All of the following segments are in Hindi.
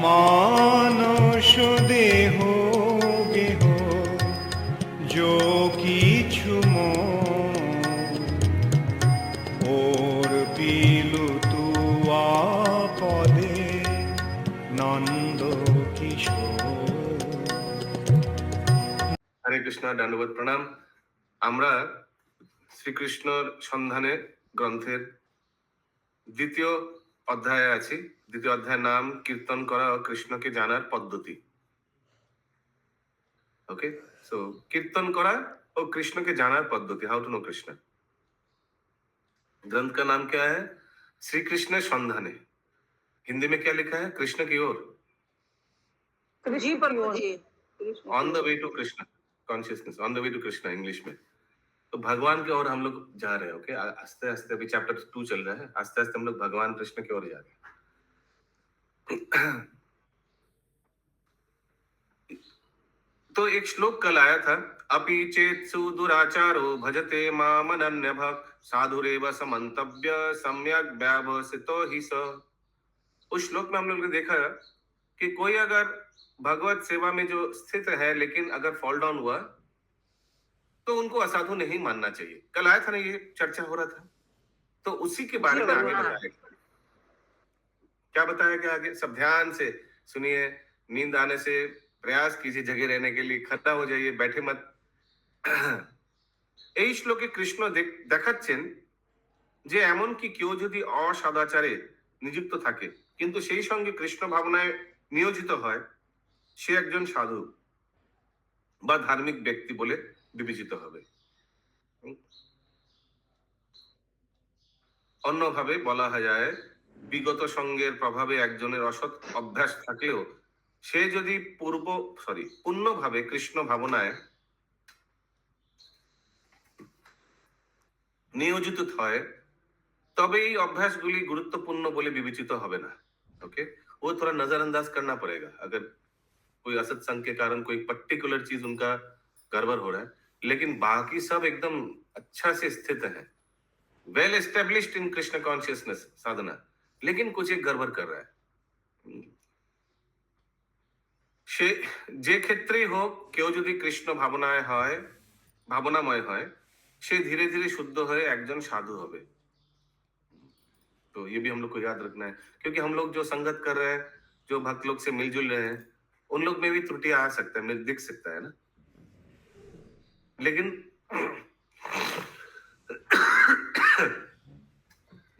মানস দেহ গেহ যো কিছু ওর পিলু তুয়া পদে নন্দ কিশোর। হরে কৃষ্ণ, দণ্ডবোধ প্রণাম। আমরা শ্রীকৃষ্ণর সন্ধানে গ্রন্থের দ্বিতীয় অধ্যায়ে আছি। দ্বিতীয় অধ্যায়ের নাম কীর্তন করা ও কৃষ্ণকে জানার পদ্ধতি। ओके, सो कीर्तन करा और कृष्ण के जाना पद्धति, हाउ टू नो कृष्ण। ग्रंथ का नाम क्या है? श्री कृष्ण संधाने। हिंदी में क्या लिखा है? कृष्ण की ओर, on the way to Krishna consciousness, on the way to Krishna English में। तो भगवान की ओर हम लोग जा रहे हैं। ओके, आस्ते आस्ते अभी चैप्टर 2 चल रहा है, आस्ते आस्ते हम लोग भगवान कृष्ण की ओर जा रहे हैं। तो एक श्लोक कल आया था, अपि चेत सुदुराचारो भजते माम अनन्य भक्त साधुरेव समन्तव्य सम्यक व्यवसितो हि स। उस श्लोक में हम लोग ने देखा कि कोई अगर भगवत सेवा में जो स्थित है लेकिन अगर फॉल डाउन हुआ तो उनको असाधु नहीं मानना चाहिए। कल आया था ना, ये चर्चा हो रहा था। तो उसी के बारे में आगे बताया गया। क्या बताया गया आगे? सब ध्यान से सुनिए, नींद आने से प्रयास कीजिए, जगह रहने के लिए खड़ा हो जाइए, बैठे मत। এই শ্লোকে কৃষ্ণ দেখাচ্ছেন যে এমন কি কেউ যদি অসদাচারে নিযুক্ত থাকে কিন্তু সেই সঙ্গে কৃষ্ণ ভাবনায় নিয়োজিত হয়, সে একজন সাধু বা ধার্মিক ব্যক্তি বলে বিবেচিত হবে। অন্যভাবে বলা যায়, বিগত সঙ্গের প্রভাবে একজনের অসৎ অভ্যাস থাকলেও সে যদি পূর্ণভাবে কৃষ্ণ ভাবনায় নিয়োজিত হয় তবে এই অভ্যাসগুলি গুরুত্বপূर्ण বলে বিবেচিত হবে না। ओके, वो थोड़ा नजरअंदाज करना पड़ेगा। अगर कोई असत्संग के कारण कोई पर्टिकुलर चीज उनका गड़बड़ हो रहा है, लेकिन बाकी सब एकदम अच्छा से स्थित है, well established in Krishna consciousness sadhana, लेकिन कुछ एक गड़बड़ कर रहा है, সে যে ক্ষেত্রেই হোক কেউ যদি কৃষ্ণ ভাবনাময় হয়, সে ধীরে ধীরে শুদ্ধ হয়ে একজন সাধু হবে। तो ये भी हम लोग को याद रखना है, क्योंकि हम लोग जो संगत कर रहे हैं, जो भक्त लोग से मिलजुल रहे हैं, उन लोग में भी त्रुटियां आ सकता है, दिख सकता है ना। लेकिन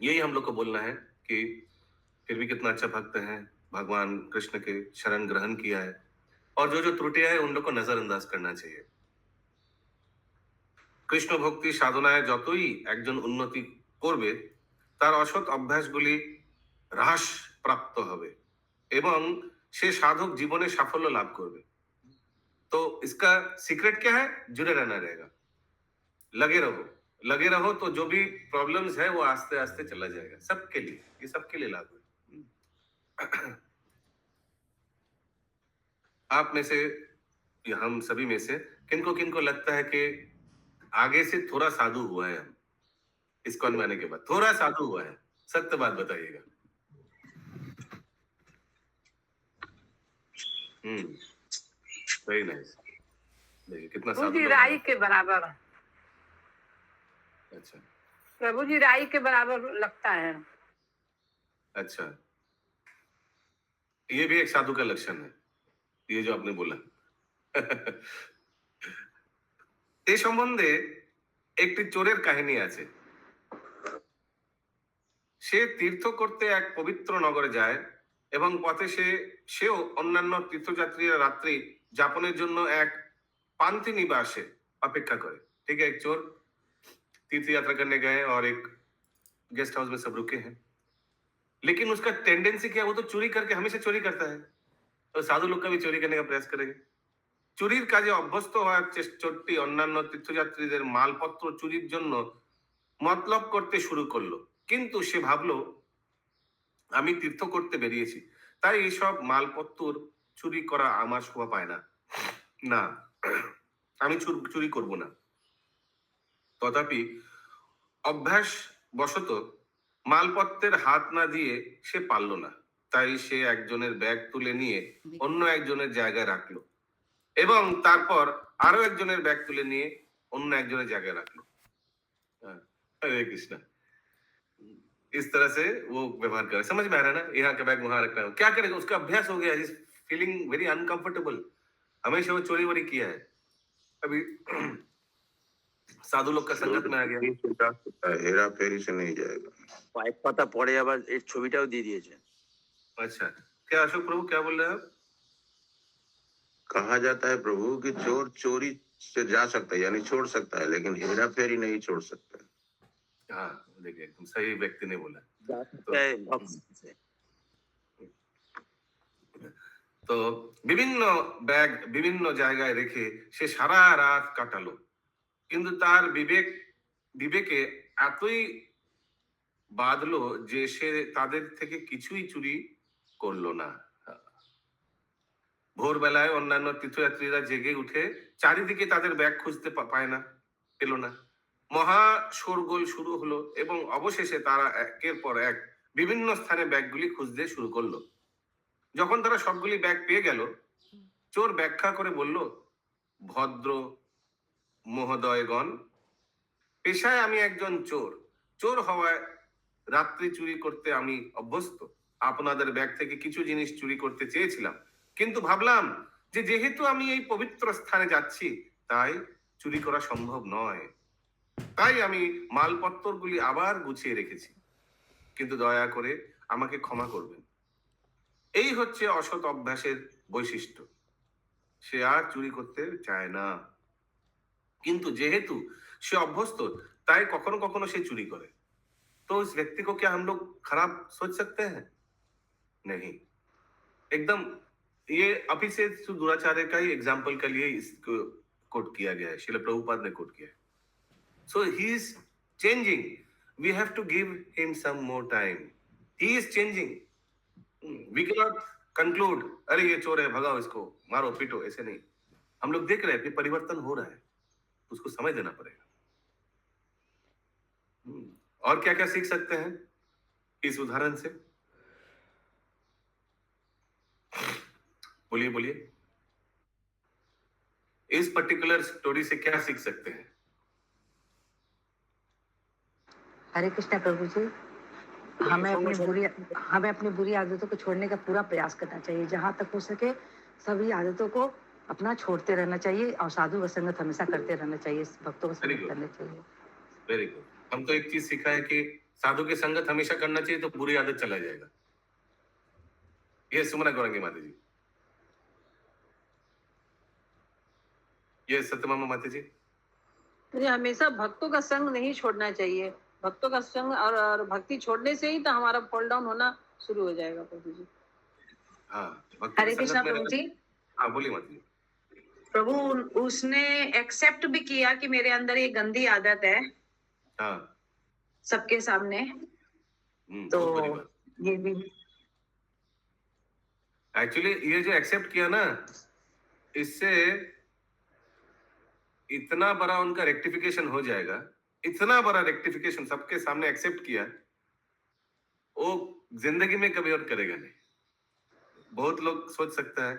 यही हम लोग को बोलना है कि फिर भी कितना अच्छा भक्त है, भगवान कृष्ण के शरण ग्रहण किया है, और जो जो त्रुटियां है उन लोग को नजरअंदाज करना चाहिए। কৃষ্ণ ভক্তি সাধনায় যতই একজন উন্নতি করবে তার অসৎ অভ্যাসগুলি হ্রাস প্রাপ্ত হবে এবং সে সাধক জীবনে সাফল্য লাভ করবে। तो इसका सीक्रेट क्या है? जुड़े रहना रहेगा, लगे रहो तो जो भी प्रॉब्लम्स है वो आस्ते आस्ते चला जाएगा। सबके लिए, ये सबके लिए लागू है। आप में से या हम सभी में से किनको किनको लगता है कि आगे से थोड़ा साधु हुआ है, हम इस्कॉन में आने के बाद थोड़ा साधु हुआ है? सत्य बात बताइएगा। Very nice. देखिए कितना साधु जी, राई के बराबर। अच्छा, प्रभु जी राई के बराबर लगता है। अच्छा, ये भी एक साधु का लक्षण है, ये जो आपने बोला। এই সম্বন্ধে একটি চোরের কাহিনী আছে। সে তীর্থ করতে এক পবিত্র নগরে যায় এবং পথে সেও অন্যান্য তীর্থযাত্রীরা রাত্রি যাপনের জন্য এক पांथी निवासे अपेक्षा करे। ठीक है, एक चोर तीर्थ यात्रा करने गए और एक गेस्ट हाउस में सब रुके हैं, लेकिन उसका टेंडेंसी क्या है? वो तो चोरी करके हमेशा चोरी करता है, तो साधु लोग का भी चोरी करने का प्रयास करेंगे। চুরির কাজে অভ্যস্ত হওয়ার চোরটি অন্যান্য তীর্থযাত্রীদের মালপত্র চুরির জন্য মতলব করতে শুরু করলো, কিন্তু সে ভাবলো আমি তীর্থ করতে বেরিয়েছি, তাই এইসব মালপত্র চুরি করা আমার শোভা পায় না, না আমি চুরি করব না। তথাপি অভ্যাস বশত মালপত্রের হাত না দিয়ে সে পারল না। তাই সে একজনের ব্যাগ তুলে নিয়ে অন্য একজনের জায়গায় রাখলো এবং তারপর আরো একজনের ব্যাগ তুলে নিয়ে অন্য একজনের জায়গায় रखलो। हाँ, हरे कृष्णा। इस तरह से वो व्यवहार करे, समझ में आ रहा है ना? यहाँ का बैग वहां रखना है, क्या करेगा, उसका अभ्यास हो गया, इज फीलिंग वेरी अनकंफर्टेबल। हमेशा वो चोरी वोरी किया है। अभी साधु लोग का संगत में आ गया। हेरा फेरी से नहीं जाएगा। পাইপ পাতা পরে আবার এর ছবিটাও দিয়ে দিয়েছে। अच्छा, क्या अशोक प्रभु क्या बोल रहे हैं आप? कहा जाता है प्रभु कि चोर चोरी से जा सकता है, यानी छोड़ सकता है, लेकिन हेरा फेरी नहीं छोड़ सकता। हाँ, देखिए एकदम सही व्यक्ति ने बोला। এই ভক্ত আছে। তো বিভিন্ন ব্যাগ বিভিন্ন জায়গায় রেখে সে সারা রাত কাটালো, কিন্তু তার বিবেকে এতই বাঁধলো যে সে তাদের থেকে কিছুই চুরি করলো না। ভোরবেলায় অন্যান্য তীর্থযাত্রীরা জেগে উঠে চারিদিকে তাদের ব্যাগ খুঁজতে পায় না, পেল না। মহা শোরগোল শুরু হলো এবং অবশেষে তারা একের পর এক বিভিন্ন স্থানে ব্যাগগুলি খুঁজতে শুরু করলো। যখন তারা সবগুলি ব্যাগ পেয়ে গেল, চোর ব্যাখ্যা করে বলল, ভদ্র মহোদয়গণ, পেশায় আমি একজন চোর। চোর হওয়ায় রাত্রি চুরি করতে আমি অভ্যস্ত। আপনাদের ব্যাগ থেকে কিছু জিনিস চুরি করতে চেয়েছিলাম, কিন্তু ভাবলাম যে যেহেতু আমি এই পবিত্র স্থানে যাচ্ছি তাই চুরি করা সম্ভব নয়। তাই আমি মালপত্রগুলি আবার গুছিয়ে রেখেছি, কিন্তু দয়া করে আমাকে ক্ষমা করবেন। এই হচ্ছে অসৎ অভ্যাসের বৈশিষ্ট্য। সে আর চুরি করতে চায় না, কিন্তু যেহেতু সে অভ্যস্ত তাই কখনো কখনো সে चुरी करे। तो इस व्यक्ति को क्या हम लोग खराब सोच सकते हैं? नहीं, एकदम ये अभी से दुराचार्य का ही एग्जाम्पल के लिए इसको कोट किया गया है, श्रील प्रभुपाद ने कोट किया है। So he is changing, we have to give him some more time, he is changing. We can not conclude अरे ये चोर है भगाओ इसको मारो पीटो, ऐसे नहीं। हम लोग देख रहे हैं कि परिवर्तन हो रहा है, उसको समय देना पड़ेगा। और क्या क्या सीख सकते हैं इस उदाहरण से? बोलिए बोलिए, इस पर्टिकुलर स्टोरी से क्या सीख सकते हैं? हरे कृष्णा प्रभु जी, हमें अपनी बुरी आदतों को छोड़ने का पूरा प्रयास करना चाहिए। जहाँ तक हो सके सभी आदतों को अपना छोड़ते रहना चाहिए और साधु का संगत हमेशा करते रहना चाहिए, भक्तों का संगत करना चाहिए। Very good. हम तो एक चीज सीखा है कि साधु की संगत हमेशा करना चाहिए, तो बुरी आदत चला जाएगा। ये सुमना गौरंगी माता जी, ये सत्यमामा माता जी। मुझे हमेशा भक्तों का संग नहीं छोड़ना चाहिए। भक्तों का संग और भक्ति छोड़ने से ही तो हमारा फॉल डाउन होना शुरू हो जाएगा प्रभु जी। हाँ, हरे कृष्णा प्रभु जी। हाँ बोलिए माता जी। प्रभु उसने एक्सेप्ट भी किया कि मेरे अंदर ये गंदी आदत है, हाँ सबके सामने। तो बहुत बड़ी बात। ये भी एक्चुअली ये जो एक्सेप्ट किया ना, इससे इतना बड़ा उनका रेक्टिफिकेशन हो जाएगा, इतना बड़ा रेक्टिफिकेशन सबके सामने एक्सेप्ट किया, वो जिंदगी में कभी और करेगा नहीं। बहुत लोग सोच सकता है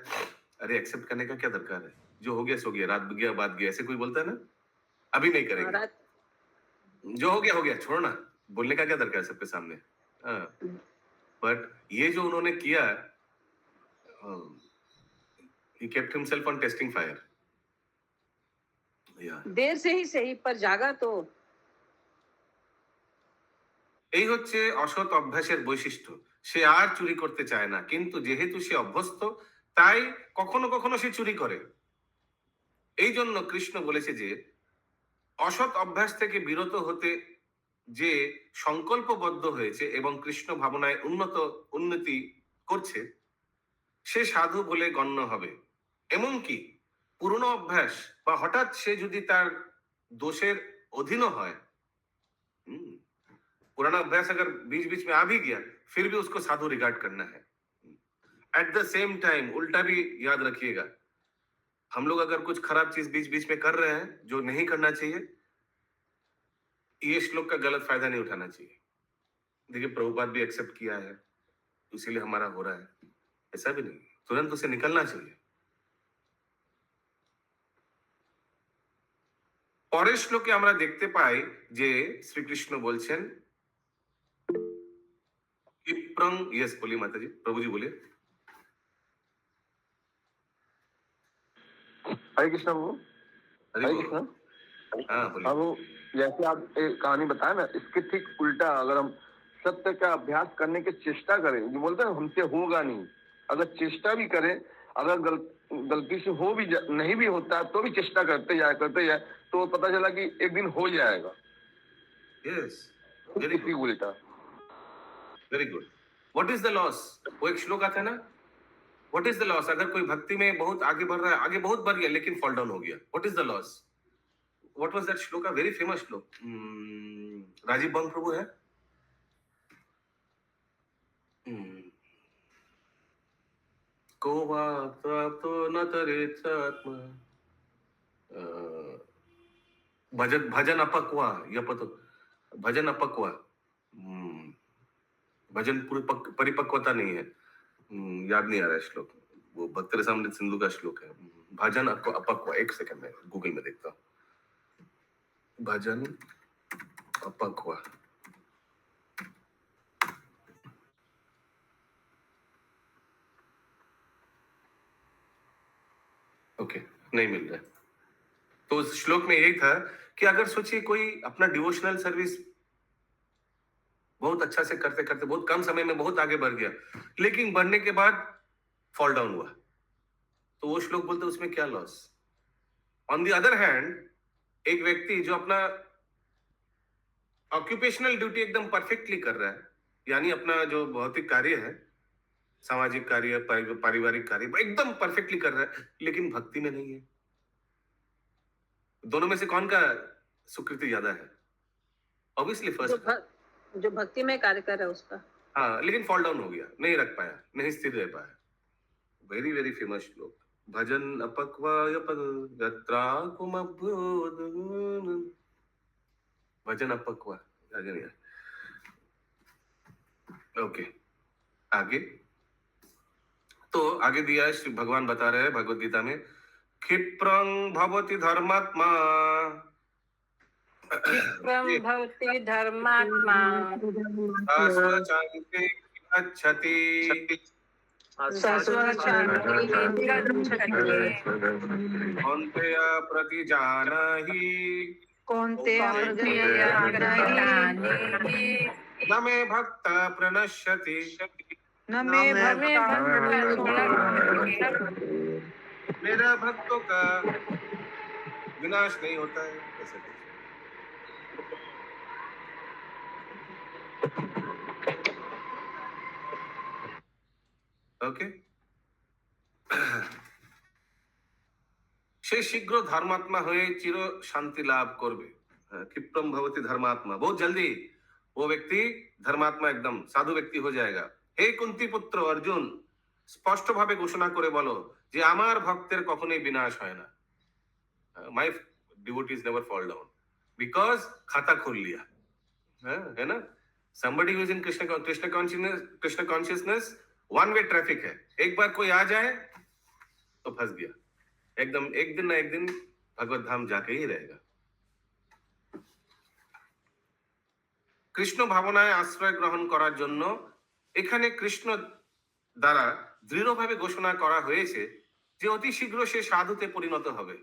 अरे एक्सेप्ट करने का क्या दरकार है, जो हो गया सो गया, रात गया बात गया, ऐसे कोई बोलता है ना, अभी नहीं करेंगे, जो हो गया छोड़ना, बोलने का क्या दरकार है सबके सामने। बट ये जो उन्होंने किया, he kept himself on testing fire। देर से ही सही पर जागा तो। এই হচ্ছে অসৎ অভ্যাসের বৈশিষ্ট্য। সে আর চুরি করতে চায় না, কিন্তু যেহেতু সে অভ্যস্ত তাই কখনো কখনো সে চুরি করে। এই জন্য কৃষ্ণ বলেছে যে অসৎ অভ্যাস থেকে বিরত হতে যে সংকল্পবদ্ধ হয়েছে এবং কৃষ্ণ ভাবনায় উন্নতি করছে সে সাধু বলে গণ্য হবে। এমনকি পুরনো অভ্যাস বা হঠাৎ সে যদি তার दोषের অধীন হয়, पुराना अभ्यास अगर बीच बीच में आ भी गया फिर भी उसको साधु रिगार्ड करना है। एट द सेम टाइम उल्टा भी याद रखिएगा, हम लोग अगर कुछ खराब चीज बीच बीच में कर रहे हैं जो नहीं करना चाहिए, ये श्लोक का गलत फायदा नहीं उठाना चाहिए। देखिए प्रभुपाद भी एक्सेप्ट किया है, इसीलिए हमारा हो रहा है, ऐसा भी नहीं, तुरंत उसे निकलना चाहिए। পরের শ্লোকে আমরা দেখতে পাই যে শ্রীকৃষ্ণ বলছেন ক্ষিপ্রং, यस बोलिए माताजी, प्रभु जी बोलिए। हरे कृष्णा प्रभु। हरि हरे बोल। कृष्णा। हाँ बोलिए। अब जैसे आप एक कहानी बताया ना, इसके ठीक उल्टा अगर हम सत्य का अभ्यास करने की चेष्टा करें, जो बोलते हैं हमसे होगा नहीं, अगर चेष्टा भी करें, अगर गलती से हो भी नहीं भी होता है तो भी चेष्टा करते जाए तो पता चला कि एक दिन हो जाएगा। यस, वेरी इसकी गुड, उल्टा। Very good. What is the loss? वो एक श्लोक आता है ना, व्हाट इज द लॉस? अगर कोई भक्ति में बहुत आगे बढ़ रहा है, आगे बहुत बढ़ गया लेकिन फॉल डाउन हो गया, what is the loss? What was that श्लोक? वेरी फेमस श्लोक, राजीव बंग प्रभु है। कोवा प्राप्तो न तरेत्सात्मा, भजन भजन अपक्वा, यपतो भजन अपक्वा, भजन परिपक्वता नहीं है। याद नहीं आ रहा है श्लोक, वो भक्त रसामृत सिंधु का श्लोक है। भजन अपक्वा, एक सेकंड में गूगल में देखता हूँ। भजन अपक्वा, ओके, नहीं मिल रहा है। तो उस श्लोक में यही था कि अगर सोचिए कोई अपना डिवोशनल सर्विस बहुत अच्छा से करते करते बहुत कम समय में बहुत आगे बढ़ गया, लेकिन बढ़ने के बाद फॉल डाउन हुआ, तो वो श्लोक बोलते उसमें क्या loss? On the other hand, एक व्यक्ति जो अपना ऑक्यूपेशनल ड्यूटी एकदम परफेक्टली कर रहा है, यानी अपना जो भौतिक कार्य है, सामाजिक कार्य, पारिवारिक कार्य एकदम परफेक्टली कर रहा है, लेकिन भक्ति में नहीं है, दोनों में से कौन का सुकृति ज्यादा है? ऑब्वियसली फर्स्ट, जो भक्ति में कार्य कर रहा है उसका। हाँ, लेकिन फॉल डाउन हो गया, नहीं रख पाया, नहीं स्थिर रह पाया। वेरी वेरी फेमस श्लोक, भजन अपक्वा यत्रा कुमभ्योद, भजन अपक्वा, आगे नहीं। ओके, आगे तो आगे दिया है, श्री भगवान बता रहे हैं भगवत गीता में, क्षिप्रं भवति धर्मात्मा, क्षिप्रं भवति धर्मात्मा शाश्वचान्ते गच्छति, शाश्वतशान्तिं गच्छति। कौन्तेय प्रतिजानाहि, कौन्तेय प्रतिजानाहि, न मे भक्तः प्रणश्यति, न मे भक्तः मेरा भक्तों का विनाश नहीं होता है, ऐसे कुछ। ओके, সে শীঘ্র ধর্মাত্মা হয়ে চির শান্তি লাভ করবে। ক্ষিপ্রম ভবতি ধর্মাত্মা, बहुत जल्दी वो व्यक्ति धर्मात्मा एकदम साधु व्यक्ति हो जाएगा। हे कुंती पुत्र अर्जुन, স্পষ্ট ভাবে ঘোষণা করে বলো যে আমার ভক্তের কখনোই বিনাশ হয় না। My devotees never fall down because खाता खोल लिया है ना। somebody who is in Krishna consciousness one way traffic है, एक बार कोई आ जाए तो फंस गया, एकदम एक दिन ना एक दिन भगवत धाम जाके ही रहेगा। কৃষ্ণ ভাবনায় আশ্রয় গ্রহণ করার জন্য এখানে কৃষ্ণ দ্বারা দৃঢ়ভাবে ঘোষণা করা হয়েছে যে অতি শীঘ্র সে সাধুতে পরিণত হবে।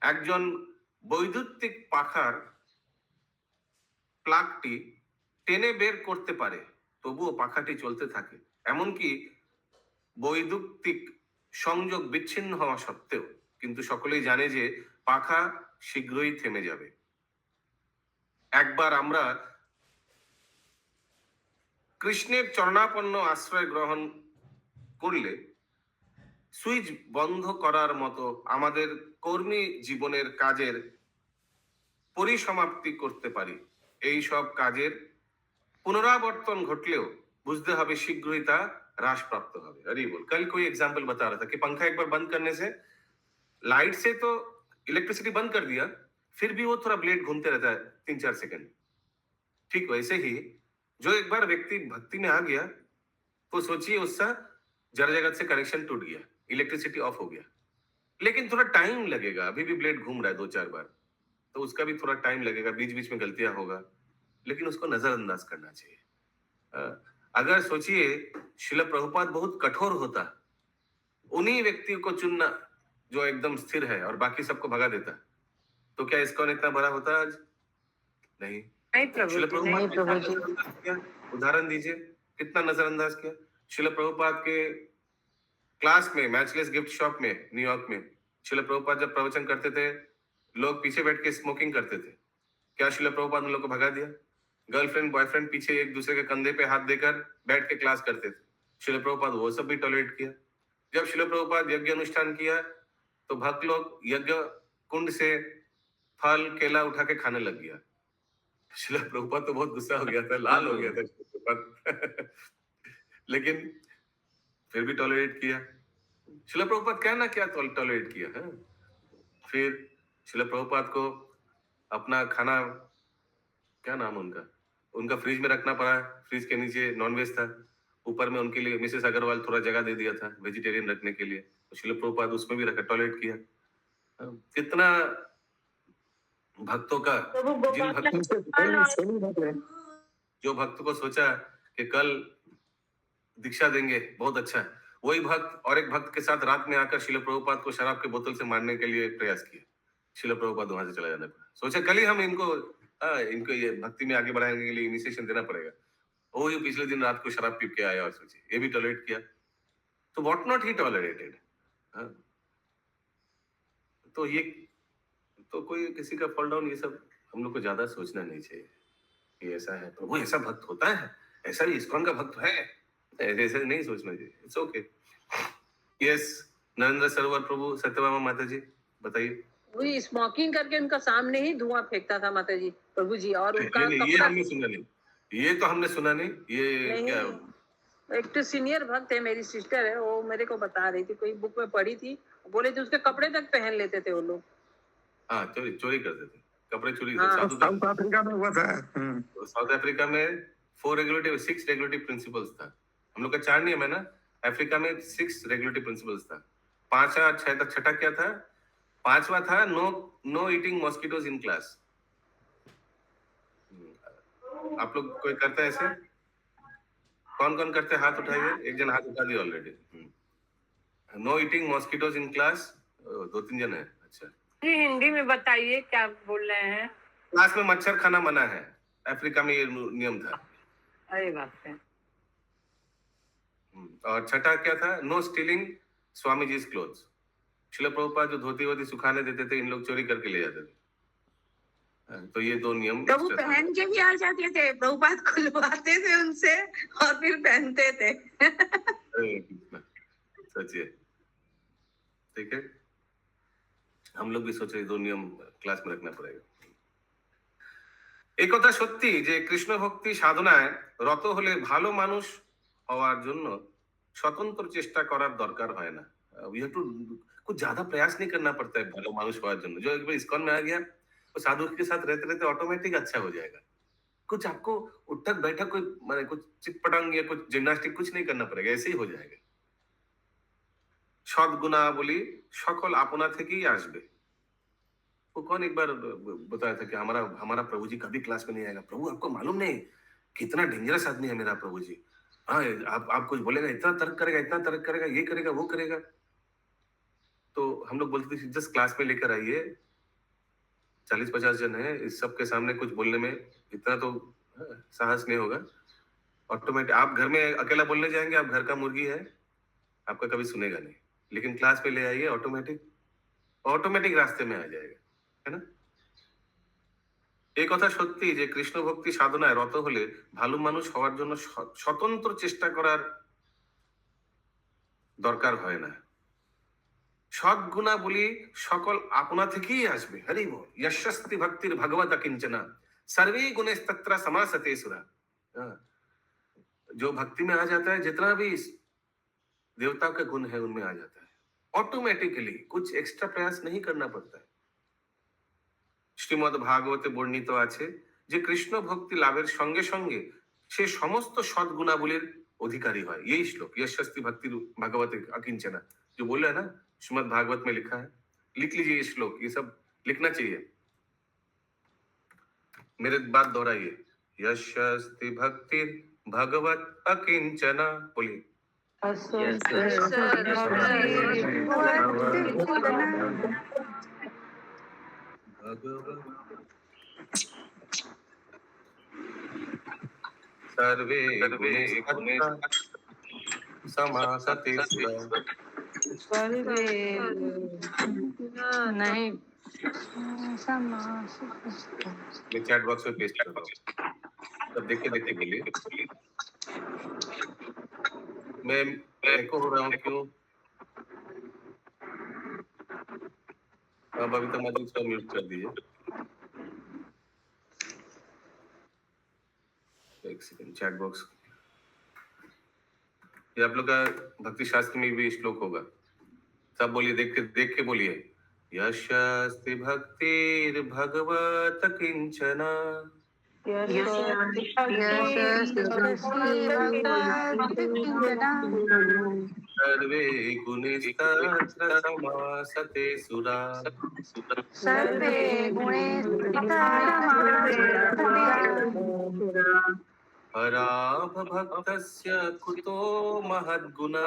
একজন বৈদ্যুতিক পাখার প্লাগটি টেনে বের করতে পারে, তবুও পাখাটি চলতে থাকে, এমনকি বৈদ্যুতিক সংযোগ বিচ্ছিন্ন হওয়া সত্ত্বেও, কিন্তু সকলেই জানে যে পাখা শীঘ্রই থেমে যাবে। একবার আমরা কৃষ্ণের চরণাপন্ন আশ্রয় গ্রহণ করলে সুইচ বন্ধ করার মতো আমাদের কর্মী জীবনের কাজের পরিসমাপ্তি করতে পারি। এই সব কাজের पुनरावर्तन घटलेও बुझते হবে शीघ्र ही ता ह्रास प्राप्त হবে। अरे बोल, कल कोई एग्जाम्पल बता रहा था कि पंखा एक बार बंद करने से, लाइट से तो इलेक्ट्रिसिटी बंद कर दिया, फिर भी वो थोड़ा ब्लेड घूमते रहता है 3-4 सेकंड। ठीक वैसे ही जो एक बार व्यक्ति भक्ति में आ गया तो सोचिए उसका जरा जगत से कनेक्शन टूट गया, इलेक्ट्रिसिटी ऑफ हो गया, लेकिन थोड़ा टाइम लगेगा, अभी भी ब्लेड घूम रहा है 2-4 बार, तो उसका भी थोड़ा टाइम लगेगा, बीच बीच में गलतियां होगा, लेकिन उसको नजरअंदाज करना चाहिए। अगर सोचिए शिल प्रभुपाद बहुत कठोर होता, उन्हीं व्यक्ति को चुनना जो एकदम स्थिर है और बाकी सबको भगा देता, तो क्या इस्कॉन इतना बड़ा होता आज? नहीं। नहीं प्रभु शिल जी, नहीं। प्रभुपाद कितना नजरअंदाज किया, उदाहरण दीजिए, कितना नजरअंदाज किया। शिल प्रभुपाद के क्लास में, मैचलेस गिफ्ट शॉप में न्यूयॉर्क में, शिल प्रभुपाद जब प्रवचन करते थे, लोग पीछे बैठ के स्मोकिंग करते थे, क्या शिल प्रभुपाद उन लोग को भगा दिया? गर्लफ्रेंड बॉयफ्रेंड पीछे एक दूसरे के कंधे पे हाथ देकर बैठ के क्लास करते थे, शिल प्रभुपाद वो सब भी टॉलरेट किया। जब शिल प्रभुपाद यज्ञ अनुष्ठान किया तो भक्त लोग यज्ञ कुंड से फल केला उठा के खाने लग गया, शिल प्रभुपाद तो बहुत गुस्सा हो गया था, लाल हो गया था शिल प्रभुपाद लेकिन फिर भी टॉलरेट किया। शिल प्रभुपाद क्या ना क्या टॉलरेट किया है। फिर शिल प्रभुपाद को अपना खाना, क्या नाम उनका फ्रिज में रखना पड़ा, फ्रिज के नीचे नॉनवेज था, ऊपर में उनके लिए मिसेस अग्रवाल थोड़ा जगह दे दिया था वेजिटेरियन रखने के लिए, तो शिल प्रभुपाद उसमें भी रखा, टॉलरेट किया। कितना भक्तों का, जिन भक्तों जो भक्त को सोचा कि कल दीक्षा देंगे, बहुत अच्छा, वही भक्त और एक भक्त के साथ रात में आकर शिल प्रभुपाद को शराब के बोतल से मारने के लिए प्रयास किया, शिल प्रभुपाद वहां से चला जाने पड़ा। सोचा कल ही हम इनको ये भक्ति में आगे बढ़ाने के लिए इनिशिएशन देना पड़ेगा, वही पिछले दिन रात को शराब पी के आया और सोचे ये भी टॉलरेट किया, तो व्हाट नॉट ही टॉलरेटेड। तो ये तो कोई किसी का फॉल डाउन, ये सब हम लोग को ज्यादा सोचना नहीं चाहिए कि ऐसा है तो वो ऐसा भक्त होता है, ऐसा भी इस्कॉन का भक्त है, ऐसे नहीं सोचना चाहिए। It's okay. यस, नरेंद्र सरोवर प्रभु, सत्यभामा माता जी बताइए। वही स्मोकिंग करके उनका सामने ही धुआं फेंकता था माता जी, प्रभु जी, और उनका नहीं, ये कपड़ा हमने सुना नहीं, ये तो हमने सुना नहीं, ये क्या? नहीं, एक तो सीनियर भक्त है, मेरी सिस्टर है, वो मेरे को बता रही थी, कोई बुक में पढ़ी थी, बोले थे उसके कपड़े तक पहन लेते थे वो लोग। हाँ, चोरी करते थे, कपड़े चोरी हाँ। साधु साउथ अफ्रीका में हुआ था। तो साउथ अफ्रीका में 6 रेगुलेटिव प्रिंसिपल्स था। हम लोग का 4 नियम है ना, अफ्रीका में 6 रेगुलेटिव प्रिंसिपल्स था। 6 क्या था? 5वां था no eating mosquitoes in class. आप लोग कोई करता है ऐसे? कौन कौन करते हैं? हाथ उठाइए। एक जन हाथ उठा दिया already. No eating mosquitoes in class, 2-3 जन है। अच्छा, हिंदी में बताइए क्या बोल रहे हैं। क्लास में मच्छर खाना मना है, अफ्रीका में ये नियम था। अरे बाप रे। और 6 क्या था? नो स्टीलिंग स्वामी जी's क्लोथ्स। शिल प्रभुपाद जो धोती वोती सुखाने देते थे, इन लोग चोरी करके ले जाते थे। तो ये 2 नियम प्रभु पहन के भी आ जाते थे, प्रभुपाद खुलवाते थे उनसे और फिर पहनते थे। सोचिए, ठीक है, हम लोग भी सोचे 2 नियम क्लास में रखना पड़ेगा। এই কথা সত্যি যে কৃষ্ণ ভক্তি সাধনায় রত হলে ভালো মানুষ হওয়ার জন্য स्वतंत्र চেষ্টা করার দরকার হয় না। वी हैव टू कुछ ज्यादा प्रयास नहीं करना पड़ता है भालो मानुष होने जন্য। जो एक बार इस्कॉन में आ गया तो साधु के साथ रहते रहते ऑटोमेटिक अच्छा हो जाएगा। कुछ आपको उठक बैठक कोई माने कुछ चिटपटांग या कुछ जिम्नास्टिक कुछ नहीं करना पड़ेगा, ऐसे ही हो जाएगा। सद्गुणावली सकल अपना থেকেই আসবে। वो कौन एक बार बताया था कि हमारा प्रभु जी कभी क्लास में नहीं आएगा। प्रभु आपको मालूम नहीं कितना डेंजरस आदमी है मेरा प्रभु जी। हाँ, आप कुछ बोलेगा इतना तर्क करेगा, ये करेगा वो करेगा। तो हम लोग बोलते थे जस्ट क्लास में लेकर आइए, 40-50 जन है, इस सब के सामने कुछ बोलने में इतना तो साहस नहीं होगा। ऑटोमेटिक आप घर में अकेला बोलने जाएंगे, आप घर का मुर्गी है, आपका कभी सुनेगा नहीं। लेकिन क्लास में ले आइए, ऑटोमेटिक रास्ते में आ जाएगा, है ना। এই কথা সত্যি যে কৃষ্ণ ভক্তি সাধনায় রত হলে ভালো মানুষ হওয়ার জন্য স্বতন্ত্র চেষ্টা করার দরকার হয় না। সদ্গুণাবলী সকল আপনা থেকেই আসবে। হরি বল। यशस्ति भक्तिर भगवत किंचना सर्वे गुणस्तत्र समासते सुरा। जो भक्ति में आ जाता है, जितना भी देवता का गुण है उनमें आ जाता है ऑटोमेटिकली, कुछ एक्स्ट्रा प्रयास नहीं करना पड़ता है। শ্রীমদ ভাগবতে বর্ণিত আছে যে কৃষ্ণ ভক্তি লাভের সঙ্গে সঙ্গে সে সমস্ত সদ্গুণাবলীর अधिकारी है। यही श्लोक यशस्ति भक्ति भगवत अकिंचना जो बोला है ना, श्रीमद् भागवत में लिखा है। लिख लीजिए ये श्लोक, ये सब लिखना चाहिए। मेरे बात दोहराइए, यशस्ति भक्ति भगवत अकिंचना, बोलिए। सर्वे गुणे समासते नहीं मैं चैट बॉक्स में पेस्ट कर रहा हूँ, तब देख के बोलिए। मैं एको हो रहा हूँ क्यों? अब अभी तो मधु उसका म्यूट कर दीजिए। एक सेकंड, चैट बॉक्स ये आप लोग का भक्ति शास्त्र में भी श्लोक होगा, सब बोलिए, देख के बोलिए। यशस्ति भक्तिर भगवत किंचना सर्वे गुणस्तत्र समासते सुरा सर्वे हराभ भक्तस्य कुतो महद्गुणा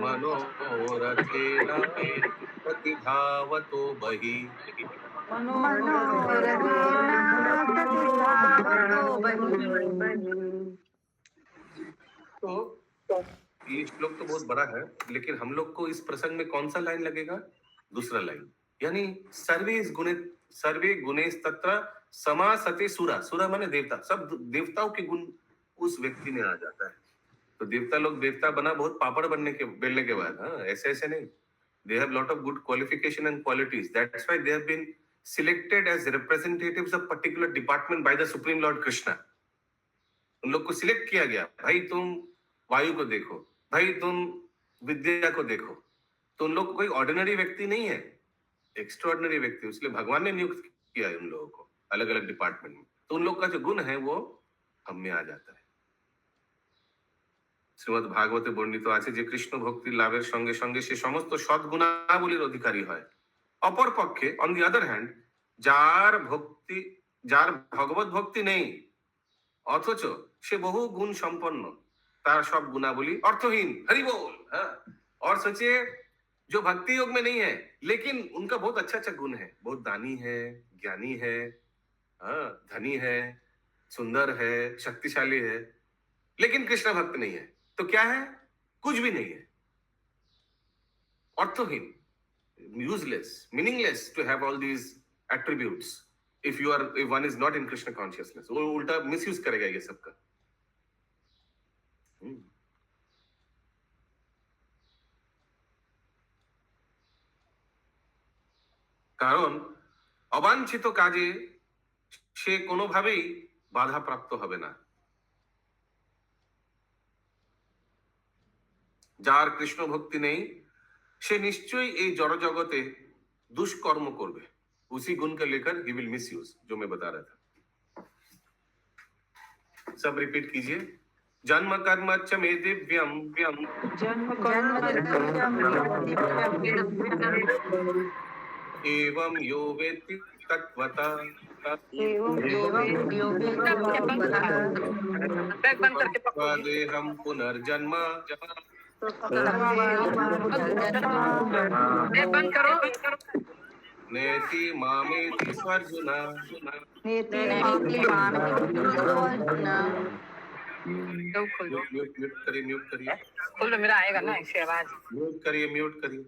मनोरथेन प्रतिधावतो बहिः। तो ये श्लोक तो बहुत बड़ा है, लेकिन हम लोग को इस प्रसंग में कौन सा लाइन लगेगा? दूसरा लाइन, यानी सर्वे गुणे तत्र समासते सुरा। सुरा माने देवता, सब देवताओं के गुण उस व्यक्ति में आ जाता है। तो देवता लोग देवता बना बहुत पापड़ बेलने के बाद, हाँ, ऐसे नहीं। They have lot of good qualification and qualities. That's why they have been selected as representatives of particular department by the Supreme Lord Krishna. उन लोग को सिलेक्ट किया गया, भाई तुम वायु को देखो, भाई तुम विद्या को देखो। तो उन लोग कोई ऑर्डिनरी व्यक्ति नहीं है, एक्स्ट्राऑर्डिनरी व्यक्ति, इसलिए भगवान ने नियुक्त किया है उन लोगों को अलग अलग डिपार्टमेंट में। तो उन लोग का जो गुण है वो हम में आ जाता है। শ্রীমদ ভাগবতে বর্ণিত আছে যে কৃষ্ণ ভক্তি লাভের সঙ্গে সঙ্গে সে সমস্ত সদ্গুণাবলীর অধিকারী হয়। অপর পক্ষে অন দি আদার হ্যান্ড যার ভগবত ভক্তি নেই অথচ সে বহু গুণ সম্পন্ন, তার সব গুণাবলী অর্থহীন। हरि बोल। हाँ, और सोचिए जो भक्ति योग में नहीं है लेकिन उनका बहुत अच्छा गुण है, बहुत दानी है, ज्ञानी है, हाँ, धनी है, सुंदर है, शक्तिशाली है, लेकिन कृष्ण भक्त नहीं है। तो क्या है? कुछ भी नहीं है, अर्थहीन, useless, meaningless to have all these attributes if one is not in Krishna consciousness। वो उल्टा मिसयूज करेगा ये सबका। কারণ অবাঞ্ছিত কাজে সে কোনোভাবেই বাধা প্রাপ্ত হবে না। যার কৃষ্ণ ভক্তি নেই সে নিশ্চয়ই এই জড় জগতে दुष्कर्म করবে। उसी गुण को लेकर ही विल मिसयूज, जो मैं बता रहा था। सब रिपीट कीजिए। जन्म कर्म च मे दिव्यम एवं यो वेत्ति तत्वता देहं पुनर्जन्म नेति मामेति स्वार्जुन। म्यूट करिए। मेरा आएगा ना इससे आवाज। म्यूट करिए।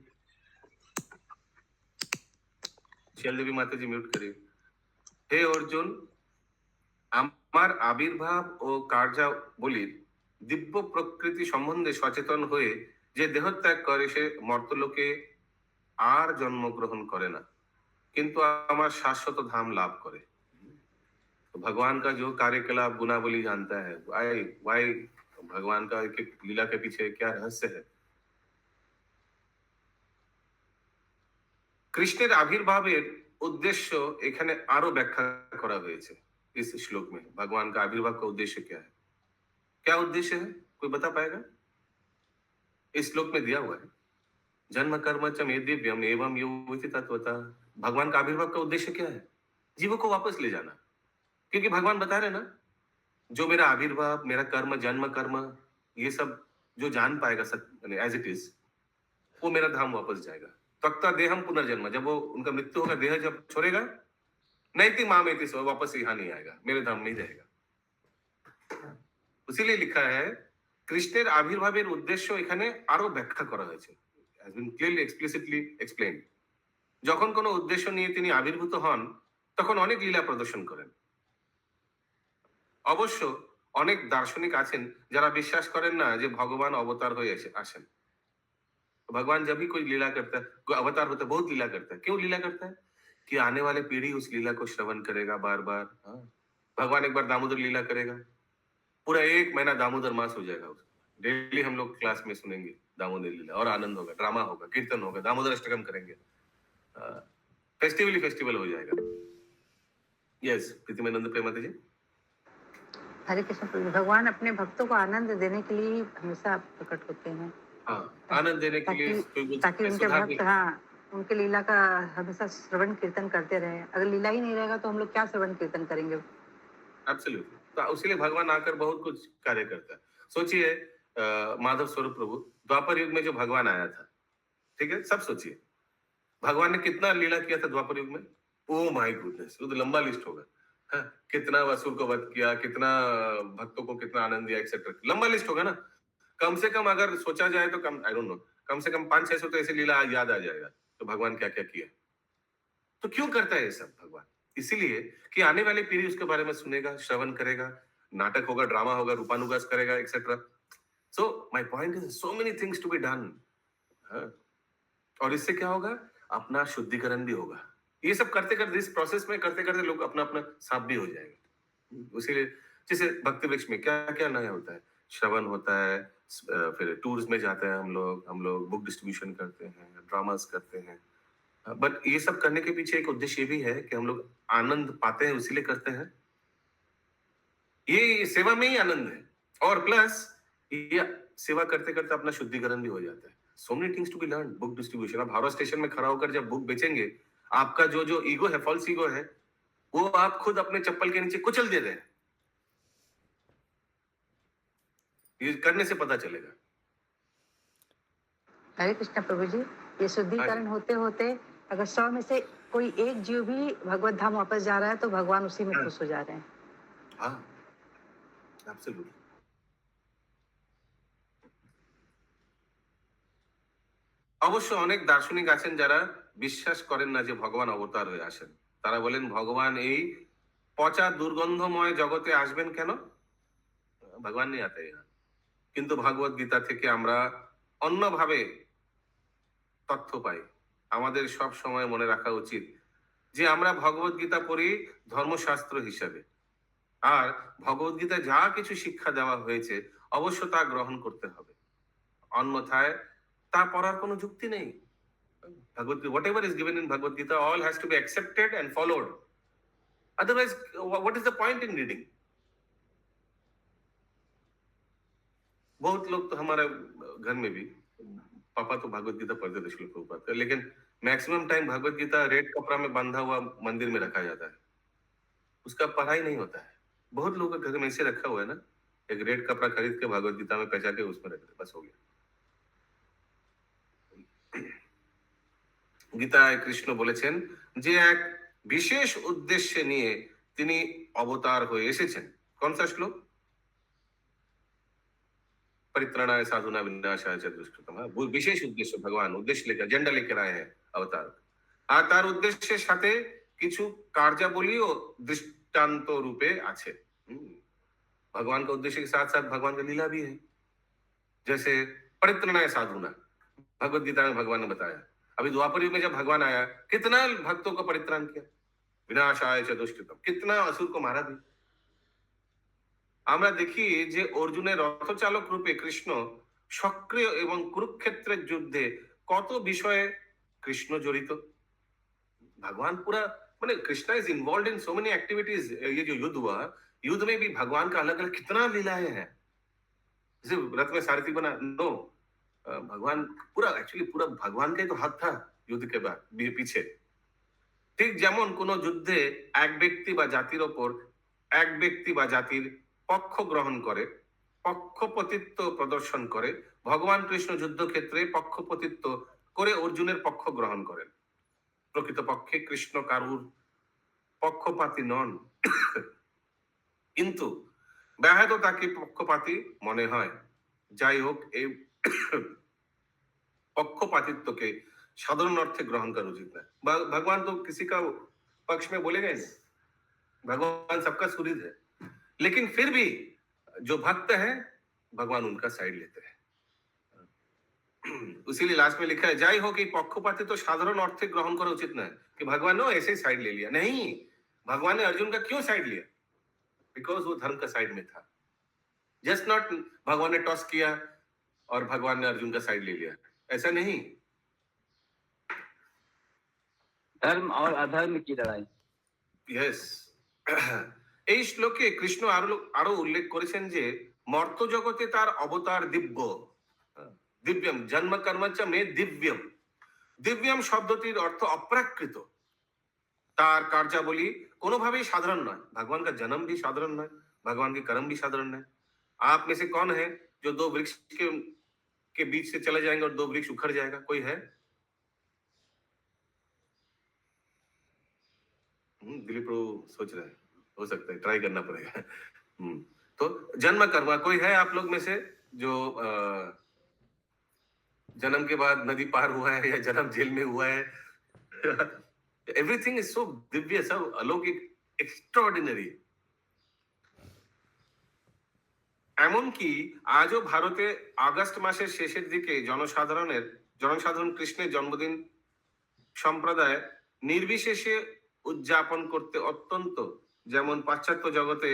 शैलदेवी माता जी म्यूट करिए। हे अर्जुन, আমার আবির্ভাব ও কার্যাবলীর দিব্য প্রকৃতি সম্বন্ধে সচেতন হয়ে যে দেহত্যাগ করে সে মর্তলোকে আর জন্মগ্রহণ করে না, किंतु আমার शाश्वत धाम लाभ करे। तो भगवान का जो कार्यकलाप गुणावली जानता है, वाई भगवान का एक लीला के पीछे क्या रहस्य है। কৃষ্ণের আবির্ভাবের उद्देश्य এখানে আরো ব্যাখ্যা করা হয়েছে इस श्लोक में। भगवान का आविर्भाव का उद्देश्य क्या है? क्या उद्देश्य है? कोई बता पाएगा? इस श्लोक में दिया हुआ है, जन्म कर्म च मे दिव्यम एवं यो इति तत्वतः। भगवान का आविर्भाव का उद्देश्य क्या है? जीवों को वापस ले जाना। क्योंकि भगवान बता रहे ना, जो मेरा आविर्भाव, मेरा कर्म, जन्म कर्म, ये सब जो जान पाएगा एज इट इज, वो मेरा धाम वापस जाएगा। तक्ता देहम पुनर्जन्म, जब वो उनका मृत्यु होगा, देह जब छोड़ेगा, नैति माम एति सो, वापस यहाँ नहीं आएगा, मेरे धाम नहीं जाएगा। इसीलिए लिखा है কৃষ্ণের আবির্ভাবের উদ্দেশ্য এখানে আরো ব্যাখ্যা করা হয়েছে, has been clearly explicitly explained। যখন কোনো উদ্দেশ্য নিয়ে তিনি আবির্ভূত হন, তখন অনেক লীলা প্রদর্শন করেন। অবশ্য অনেক দার্শনিক আছেন যারা বিশ্বাস করেন না যে ভগবান অবতার হয়ে আসেন। भगवान जब भी कोई लीला करता है, कोई अवतार होता है, बहुत लीला करता है। क्यों लीला करता है? कि आने वाले पीढ़ी उस लीला को श्रवण करेगा बार बार। हाँ, भगवान एक बार दामोदर लीला करेगा, पूरा 1 महीना दामोदर मास हो जाएगा। डेली हम लोग क्लास में सुनेंगे दामोदर लीला, और आनंद होगा, ड्रामा होगा, कीर्तन होगा, दामोदर अष्टकम करेंगे, फेस्टिवल हो जाएगा। यस, प्रीतिमानंद प्रेमाती जी। हरे कृष्ण प्रभु। भगवान अपने भक्तों को आनंद देने के लिए हमेशा प्रकट होते हैं, हाँ, आनंद देने के लिए ताकि उनके भक्त, हाँ, उनके लीला का हमेशा श्रवण कीर्तन करते रहे। अगर लीला ही नहीं रहेगा तो हम लोग क्या श्रवण कीर्तन करेंगे? एब्सोल्युटली। तो उसीलिए भगवान आकर बहुत कुछ कार्य करता है। सोचिए माधव स्वरूप प्रभु द्वापर युग में जो भगवान आया था, ठीक है, सब सोचिए भगवान ने कितना लीला किया था द्वापर युग में। ओ माय गुडनेस, वो तो लंबा लिस्ट होगा। हाँ, कितना असुर को वध किया, कितना भक्तों को कितना आनंद दिया, एक्सेट्रा, लंबा लिस्ट होगा ना। कम से कम अगर सोचा जाए तो कम, आई डोंट नो, कम से कम 500-600 तो ऐसी लीला याद आ जाएगा तो भगवान क्या क्या किया। तो क्यों करता है ये सब भगवान? इसीलिए कि आने वाली पीढ़ी उसके बारे में सुनेगा, श्रवण करेगा, नाटक होगा, ड्रामा होगा, रूपानुगास करेगा, etcetera. So my point is so many things to be done. और इससे क्या होगा? अपना शुद्धिकरण भी होगा। ये सब करते करते, इस प्रोसेस में करते करते लोग अपना अपना साफ भी हो जाएगा। इसीलिए जैसे भक्ति वृक्ष में क्या क्या नया होता है, श्रवण होता है, फिर टूर्स में जाते हैं हम लोग बुक डिस्ट्रीब्यूशन करते हैं, ड्रामास करते हैं। बट ये सब करने के पीछे एक उद्देश्य भी है कि हम लोग आनंद पाते हैं, इसीलिए करते हैं। ये सेवा में ही आनंद है, और प्लस ये सेवा करते करते अपना शुद्धिकरण भी हो जाता है। So many things to be learn. Book distribution, आप हावड़ा स्टेशन में खड़ा होकर जब बुक बेचेंगे, आपका जो जो ईगो है, फॉल्स ईगो है, वो आप खुद अपने चप्पल के नीचे कुचल दे रहे हैं। ये करने से पता चलेगा। हरे कृष्ण प्रभु जी। ये शुद्धिकरण होते होते अगर 100 में से कोई एक जीव भी भगवत धाम वापस जा रहा है तो भगवान उसी में खुश हो जा रहे हैं। हाँ, एब्सोल्युटली। অবশ্য অনেক দার্শনিক আছেন যারা বিশ্বাস করেন না যে ভগবান অবতার হয়ে আসেন। তারা বলেন ভগবান এই পচা দুর্গন্ধময় জগতে আসবেন কেন? ভগবান নেই আতে यहाँ। কিন্তু ভাগবত গীতা থেকে আমরা অন্যভাবে তথ্য পাই। আমাদের সব সময় মনে রাখা উচিত যে আমরা ভগবত গীতা পড়ি ধর্মশাস্ত্র হিসাবে, আর ভগবত গীতায় যা কিছু শিক্ষা দেওয়া হয়েছে অবশ্য তা গ্রহণ করতে হবে, অন্যথায় তা পড়ার কোনো যুক্তি নেই। Bhagavad Gita, whatever is given in Bhagavad Gita, all has to be accepted and followed. Otherwise, what is the point in reading? बहुत लोग तो हमारे घर में भी, पापा तो भगवत गीता पढ़ते थे श्लोक प्रभुपाद का, लेकिन maximum time Bhagavad Gita red कपड़ा में बंधा हुआ मंदिर में रखा जाता है, उसका पढ़ाई नहीं होता है। बहुत लोगों के घर में ऐसे रखा हुआ है ना, एक रेड कपड़ा खरीद के भगवत गीता में पैसा के उसमें रख दे, बस हो गया। গীতায় কৃষ্ণ বলেছেন যে এক বিশেষ উদ্দেশ্যে নিয়ে তিনি অবতার হয়ে এসেছেন। কোন সা শ্লোক? परित्राणाय साधुना विनाशाय च दुष्कृतम। वो विशेष उद्देश्य, भगवान उद्देश्य लेकर, एजेंडा लेकर आए हैं अवतार। আর তার উদ্দেশ্যের সাথে কিছু কার্যাবলীও दृष्टांत रूपे আছে। भगवान का उद्देश्य के साथ साथ भगवान का लीला भी है। जैसे परित्राणाय साधुना, भगवत गीता में भगवान ने बताया। अभी द्वापर युग में जब भगवान आया, कितना भक्तों को परित्राण किया, विनाशाय च दुष्कृतम, कितना असुर को मारा भी। আমরা দেখি যে অর্জুনের রথচালক রূপে কৃষ্ণ সক্রিয় এবং কুরুক্ষেত্রের যুদ্ধে কত বিষয়ে কৃষ্ণ জড়িত। भगवान पूरा मैंने Krishna is involve in so many activities. ये जो युद्ध हुआ, युद्ध में भी भगवान का अलग अलग कितना लीलाएं हैं। सिर्फ रथ में सारथी बना नो, भगवान पूरा एक्चुअली पूरा भगवान का ही तो हाथ था युद्ध के बाद पीछे। ঠিক যেমন কোন যুদ্ধে এক ব্যক্তি বা জাতির ওপর এক ব্যক্তি বা জাতির পক্ষ গ্রহণ করে, পক্ষপাতিত্ব প্রদর্শন করে, ভগবান কৃষ্ণ যুদ্ধক্ষেত্রে পক্ষপাতিত্ব করে অর্জুনের পক্ষ গ্রহণ করেন। প্রকৃতপক্ষে কৃষ্ণ কারুর পক্ষপাতী নন, কিন্তু ব্যাহত তাকে পক্ষপাতী মনে হয়। যাই হোক, এই पक्षपातित्व के साधारण अर्थ ग्रहण करो जितना भगवान तो किसी का पक्ष में बोलेगा नहीं, भगवान सबका सुहृद है, लेकिन फिर भी जो भक्त है भगवान उनका साइड लेते हैं। इसीलिए लास्ट में लिखा है जाई हो कि पक्षपाती तो साधारण अर्थ ग्रहण करो उचित न है कि भगवान ने ऐसे ही साइड ले लिया। नहीं, भगवान ने अर्जुन का क्यों साइड लिया? बिकॉज वो धर्म का साइड में था। जस्ट नॉट भगवान ने टॉस किया और भगवान ने अर्जुन का साइड ले लिया, ऐसा नहीं। धर्म और अधर्म की लड़ाई। यस, এই শ্লোকে কৃষ্ণ আরো উল্লেখ করেছেন যে মর্ত জগতে তার অবতার দিব্য, দিব্যম জন্ম কর্মচ মে দিব্যম। দিব্যম শব্দটির অর্থ অপ্রাকৃত, তার কার্যাবলী কোনোভাবেই সাধারণ নয়। भगवान का जन्म भी साधारण नয়, भगवान के कर्म भी साधारण नয়। आप में से कौन है जो दो वृक्ष के बीच से चले जाएंगे और दो वृक्ष उखड़ जाएगा? कोई है? दिलीप प्रभु सोच रहे हैं, हो सकता है, ट्राई करना पड़ेगा। तो जन्म कर्म, कोई है आप लोग में से जो जन्म के बाद नदी पार हुआ है या जन्म जेल में हुआ है? एवरीथिंग इज सो दिव्य, सब अलौकिक, एक्स्ट्राऑर्डिनरी। এমনকি আজও ভারতে আগস্ট মাসের শেষের দিকে জনসাধারণ কৃষ্ণের জন্মদিন সম্প্রদায় নির্বিশেষে উদযাপন করতে অত্যন্ত, যেমন পাশ্চাত্য জগতে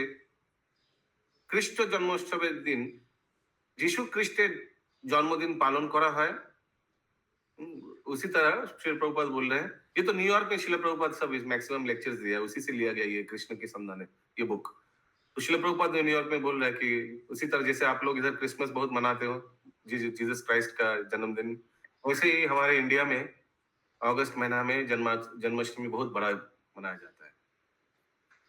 খ্রিস্ট জন্মোৎসবের দিন যিশু খ্রিস্টের जन्मदिन पालन करा है, उसी तरह श्री प्रभुपाद बोल रहे हैं। ये तो न्यूयॉर्क में श्रील प्रभुपाद सब मैक्सिमम लेक्चर्स दिया है, उसी से लिया गया ये कृष्ण की संधान है ये बुक। तो श्रील प्रभुपाद ने न्यूयॉर्क में बोल रहा है कि उसी तरह जैसे आप लोग इधर क्रिसमस बहुत मनाते हो, जीसस क्राइस्ट का जन्मदिन, वैसे ही हमारे इंडिया में अगस्त महीना में जन्माष्टमी बहुत बड़ा मनाया जाता है।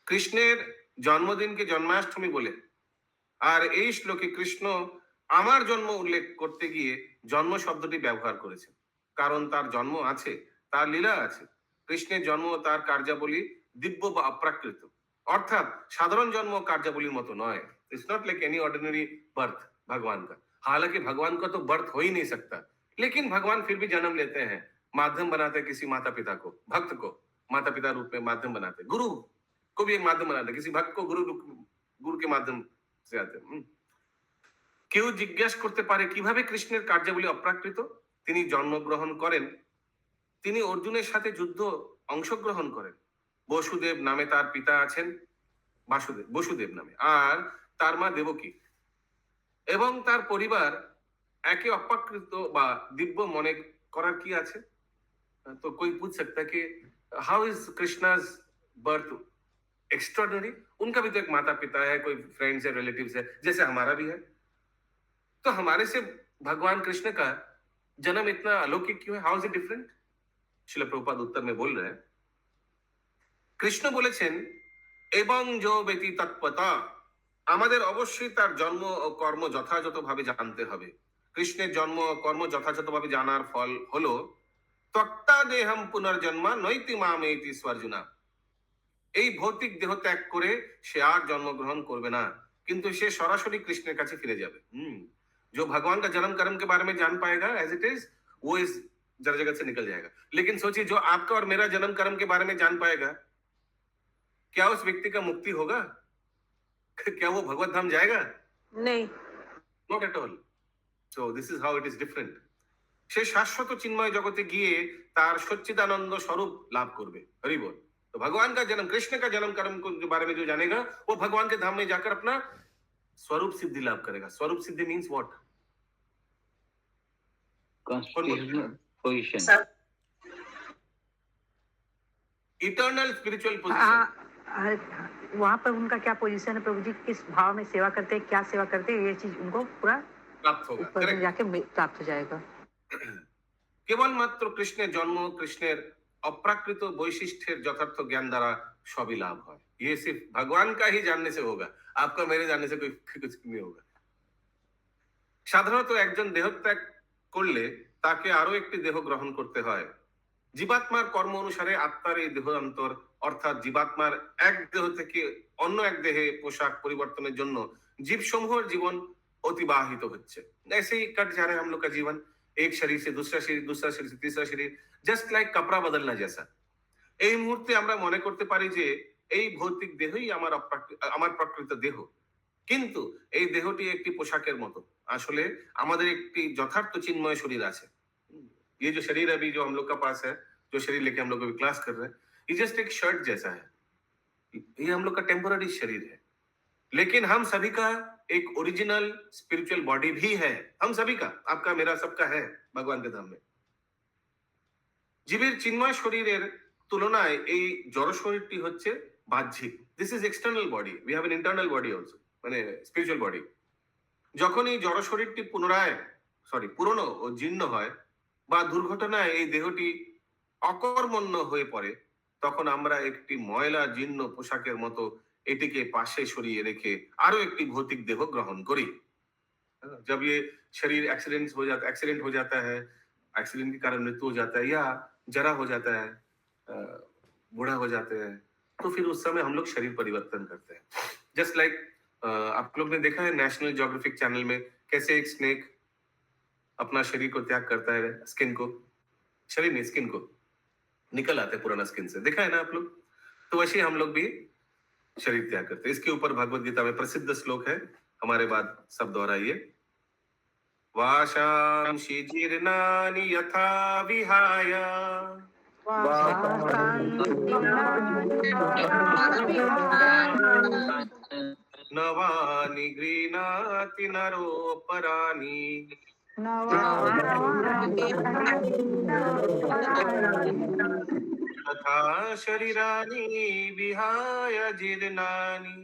कृष्णेर जन्मदिन के जन्माष्टमी बोले, और এই শ্লোকে কৃষ্ণ আমার জন্ম উল্লেখ করতে গিয়ে জন্ম শব্দটি ব্যবহার করেছেন, কারণ তার জন্ম আছে, তার লীলা আছে। কৃষ্ণের জন্ম ও তার কার্যাবলী দিব্য বা অপ্রাকৃত, অর্থাৎ সাধারণ জন্ম কার্যাবলীর মতো নয়। It's not like any ordinary birth भगवान का। हालांकि भगवान का तो बर्थ हो ही नहीं सकता, लेकिन भगवान फिर भी जन्म लेते हैं, माध्यम बनाते हैं किसी माता पिता को, भक्त को माता पिता रूप में माध्यम बनाते, गुरु को भी एक माध्यम बनाते, किसी भक्त को गुरु के माध्यम से आते हैं। কেউ জিজ্ঞাসা করতে পারে কিভাবে কৃষ্ণের কার্যাবলী অপ্রাকৃত? তিনি জন্মগ্রহণ করেন, তিনি অর্জুনের সাথে যুদ্ধ অংশগ্রহণ করেন। বসুদেব নামে তার পিতা আছেন, বসুদেব নামে, আর তার মা দেবকী, এবং তার পরিবার একে অপ্রাকৃত বা দিব্য মনে করার কি আছে? তো कोई पूछ सकता है कि हाउ इज कृष्णा's बर्थ एक्स्ट्राऑर्डिनरी? उनका भी तो एक माता पिता है, कोई फ्रेंड्स है, रिलेटिव्स है, जैसे हमारा भी है। तो हमारे से भगवान कृष्ण का जन्म इतना अलौकिक क्यों है? How is it different? Srila Prabhupada उत्तर में बोल रहे हैं, কৃষ্ণ বলেছেন এবং जो ব্যক্তি তৎপতা, আমাদের অবশ্যই তার জন্ম ও কর্ম যথাযথভাবে জানতে হবে। কৃষ্ণের জন্ম ও কর্ম যথাযথভাবে জানার ফল হলো ত্যক্তা দেহম পুনর্জন্ম নৈতি মামেতি স্বর্জুনা। এই ভৌতিক দেহ ত্যাগ করে সে আর জন্মগ্রহণ করবে না, কিন্তু সে সরাসরি কৃষ্ণের কাছে ফিরে যাবে। जो भगवान का जन्म कर्म के बारे में जान पाएगा एज इट इज, वो इस जड़ जगत से निकल जाएगा। लेकिन सोचिए, जो आपका और मेरा जन्म कर्म के बारे में जान पाएगा, क्या उस व्यक्ति का मुक्ति होगा? क्या वो भगवत धाम जाएगा? नहीं, not at all. So this is how it is different. সে শাশ্বত চিন্ময় জগতে গিয়ে তার সच्चिदानंद स्वरूप लाभ করবে। हरि बोल। तो भगवान का जन्म, कृष्ण का जन्म कर्म के बारे में जो जानेगा, वो भगवान के धाम में जाकर अपना स्वरूप सिद्धि लाभ करेगा। स्वरूप सिद्धि means what? Constitutional position. Sir eternal spiritual position. हाँ, वहाँ पर उनका क्या पोजीशन है प्रभु जी, किस भाव में सेवा करते हैं, क्या सेवा करते हैं, ये चीज उनको पूरा प्राप्त होगा। ऊपर में Correct? जाके प्राप्त हो जाएगा। কেবল মাত্র কৃষ্ণের জন্ম, কৃষ্ণের অপ্রাকৃত বৈশিষ্ট্যের যথার্থ জ্ঞান দ্বারা সবই লাভ হয়। ये सिर्फ भगवान का ही जानने से होगा, आपका मेरे जानने से कोई कुछ नहीं होगा। সাধারণত একজন দেহত্যাগ করলে তাকে আরো একটি দেহ গ্রহণ করতে হয়। জীবাত্মার কর্ম অনুসারে আত্মার এই দেহান্তর অর্থাৎ জীবাত্মার এক দেহ থেকে অন্য এক দেহে পোশাক পরিবর্তনের জন্য জীবসমূহের জীবন অতিবাহিত হচ্ছে। ऐसे ही कट जा रहा है हम लोग का जीवन, एक शरीर से दूसरा शरीर, दूसरा शरीर से तीसरा शरीर, জাস্ট লাইক কাপড়া বদলনা जैसा। এই মুহূর্তে আমরা মনে করতে পারি যে এই ভৌতিক দেহই আমার প্রকৃত দেহ, কিন্তু এই দেহটি একটি পোশাকের মতো। আসলে আমাদের একটি যথার্থ চিন্ময় শরীর আছে। ये जो शरीर अभी जो हम लोग का पास है, जो शरीर लेके हम लोग अभी क्लास कर रहे हैं, ये जस्ट एक शर्ट जैसा है। ये हम लोग का टेम्पोररी शरीर है, लेकिन हम सभी का एक ओरिजिनल स्पिरिचुअल बॉडी भी है। हम सभी का, आपका मेरा सबका है भगवान के धाम में। জীবের চিন্ময় শরীরের তুলনায় এই জড় শরীরটি হচ্ছে বাহ্যিক। This is external body, we have an internal body also, মানে স্পিরিচুয়াল বডি। যখন এই জড় শরীরটি পুরনো ও জীর্ণ হয় বা দুর্ঘটনায় এই দেহটি অকর্মণ্য হয়ে পড়ে, তখন আমরা একটি ময়লা জীর্ণ পোশাকের মতো এটিকে পাশে সরিয়ে রেখে আরো একটি ভৌতিক দেহ গ্রহণ করি। जब ये शरीर एक्सीडेंट हो जाता है, एक्सीडेंट के कारण मृत्यु हो जाता है या जरा हो जाता है, बूढ़ा हो जाते हैं, तो फिर उस समय हम लोग शरीर परिवर्तन करते हैं। जस्ट लाइक आप लोग ने देखा है नेशनल ज्योग्राफिक चैनल में कैसे एक स्नेक अपना शरीर को त्याग करता है, स्किन को, शरीर नहीं स्किन को निकल आते पुराना स्किन से, देखा है ना आप लोग। तो वैसे हम लोग भी शरीर त्याग करते हैं। इसके ऊपर भगवत गीता में प्रसिद्ध श्लोक है, हमारे बाद सब दोहराइए। वाशांसि जीर्णानि यथा विहाय नवानि गृह्णाति नरोपराणि तथा शरीराणि विहाय जीर्णानि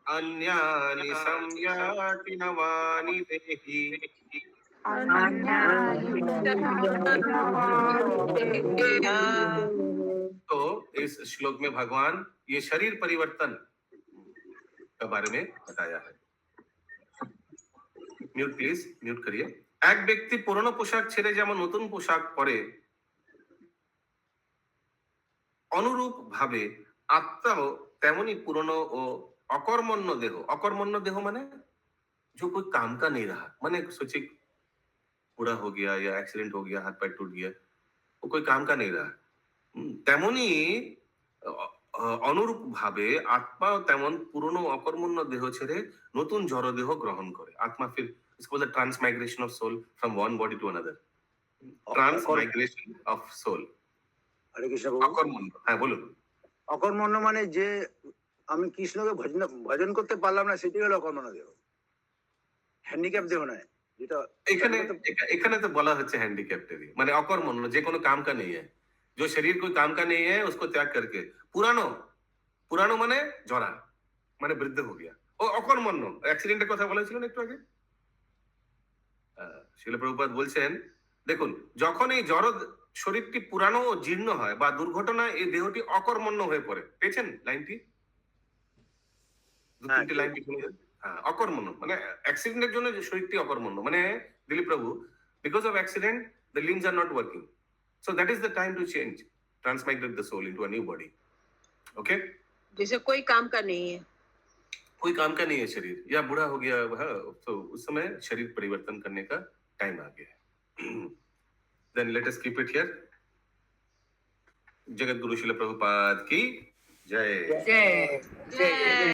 अन्यानि संयाति नवानि देहि। तो इस श्लोक में भगवान ये शरीर परिवर्तन के बारे में बताया है। म्यूट प्लीज, म्यूट करिए। एक व्यक्ति पुरानो पोशाक ছেড়ে যেমন নতুন পোশাক পরে, অনুরূপ ভাবে আত্মাও তেমনি পুরনো ও অকর্মণ্য দেহ। অকর্মণ্য দেহ মানে जो कोई काम का नहीं रहा, माने सोचिए बूढ़ा हो गया या एक्सीडेंट हो गया, हाथ पैर टूट गया, वो कोई काम का नहीं रहा। তেমনি অনুরূপ ভাবে আত্মা তেমন পুরনো অকর্মণ্য দেহ ছেড়ে নতুন জড় দেহ গ্রহণ করে। আত্মা फिर इसको बोलते transmigration of soul from one body to another, transmigration of soul. Hare Krishna Prabhu. অকর্মণ্য, হ্যাঁ বলুন। অকর্মণ্য মানে যে আমি কৃষ্ণকে ভজন করতে পারলাম না, সেটাই হলো অকর্মণ্য দেহ, হ্যান্ডিক্যাপ দেহ নয়। যেটা এখানে তো বলা হচ্ছে হ্যান্ডিক্যাপ্টেরই, মানে অকর্মণ্য, যে কোনো काम का नहीं है, जो शरीर कोई काम का नहीं है उसको त्याग करके পুরানো মানে জরা, মানে বৃদ্ধ हो गया, ও অকর্মণ্য। অ্যাক্সিডেন্টের কথা বলেছিলেন একটু আগে, শিল প্রভুপাদ বলছেন, দেখুন যখন এই জড় শরীরটি পুরানো ও জীর্ণ হয় বা দুর্ঘটনায় এই দেহটি অকর্মণ্য হয়ে পড়ে। পেয়েছেন লাইনটি? দু তিনটি লাইন শুনে। হ্যাঁ, অকর্মণ্য মানে অ্যাক্সিডেন্টের জন্য যে শরীরটি অকর্মণ্য, মানে দিলীপ প্রভু, because of accident the limbs are not working, so that is the time to change, transmigrate the soul into a new body. Okay, जैसे कोई काम का नहीं है, कोई काम का नहीं है शरीर, या बूढ़ा हो गया, हाँ, तो उस समय शरीर परिवर्तन करने का टाइम आ गया है। Then let us keep it here. Jagat Guru शिल प्रभुपाद की जय।